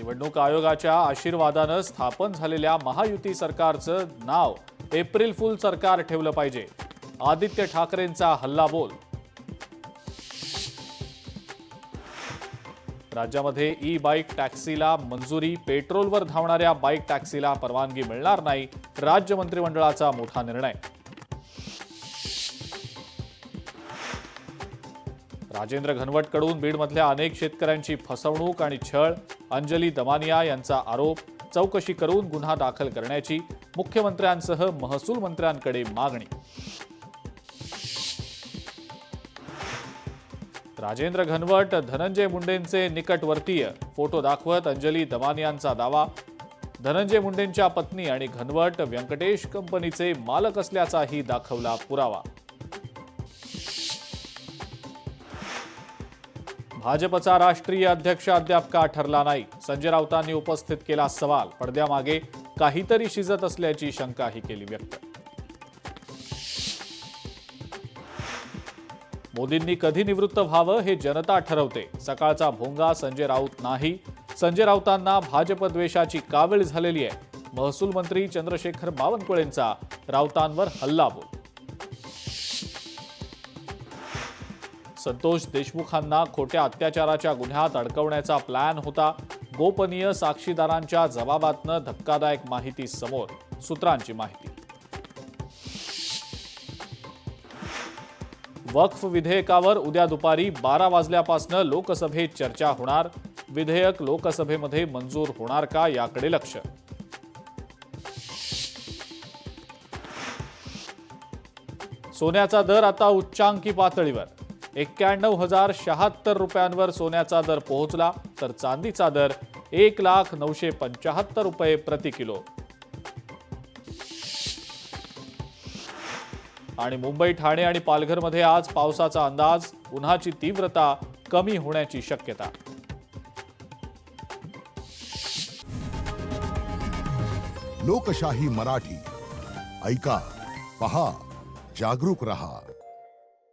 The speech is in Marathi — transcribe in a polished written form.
निवडणूक आयोगाच्या आशीर्वादानं स्थापन झालेल्या महायुती सरकारचं नाव एप्रिल फूल सरकार ठेवलं पाहिजे. आदित्य ठाकरेंचा हल्लाबोल. राज्यामध्ये ई बाईक टॅक्सीला मंजुरी. पेट्रोलवर धावणाऱ्या बाईक टॅक्सीला परवानगी मिळणार नाही. राज्य मंत्रिमंडळाचा मोठा निर्णय. राजेंद्र घनवटकडून बीडमधल्या अनेक शेतकऱ्यांची फसवणूक आणि छळ. अंजली दमानिया यांचा आरोप. चौकशी करून गुन्हा दाखल करण्याची मुख्यमंत्र्यांसह महसूल मंत्र्यांकडे मागणी. राजेंद्र घनवट धनंजय मुंडेंचे निकटवर्तीय. फोटो दाखवत अंजली दमानियांचा दावा. धनंजय मुंडेंच्या पत्नी आणि घनवट व्यंकटेश कंपनीचे मालक असल्याचाही दाखवला पुरावा. भाजपचा राष्ट्रीय अध्यक्ष अद्याप का ठरला नाही. संजय राऊतांनी उपस्थित केला सवाल. पडद्यामागे काहीतरी शिजत असल्याची शंकाही केली व्यक्त. मोदींनी कधी निवृत्त व्हावं हे जनता ठरवते. सकाळचा भोंगा संजय राऊत नाही. संजय राऊतांना भाजप द्वेषाची कावीळ झालेली आहे. महसूल मंत्री चंद्रशेखर बावनकुळेंचा राऊतांवर हल्लाबोल. संतोष देशमुखांना खोट्या अत्याचाराच्या गुन्ह्यात अडकवण्याचा प्लॅन होता. गोपनीय साक्षीदारांच्या जबाबातनं धक्कादायक माहिती समोर. सूत्रांची माहिती. वक्फ विधेयकावर उद्या दुपारी 12 वाजल्यापासून लोकसभेत चर्चा होणार. विधेयक लोकसभेमध्ये मंजूर होणार का याकडे लक्ष. सोन्याचा दर आता उच्चांकी पातळीवर. 91,076 रुपयांवर सोन्याचा दर पोहोचला तर चांदीचा दर 1,09,75 रुपये प्रति किलो. आणि मुंबई, ठाणे आणि पालघरमध्ये आज पावसाचा अंदाज. उन्हाची तीव्रता कमी होण्याची शक्यता. लोकशाही मराठी ऐका, पहा, जागरूक रहा.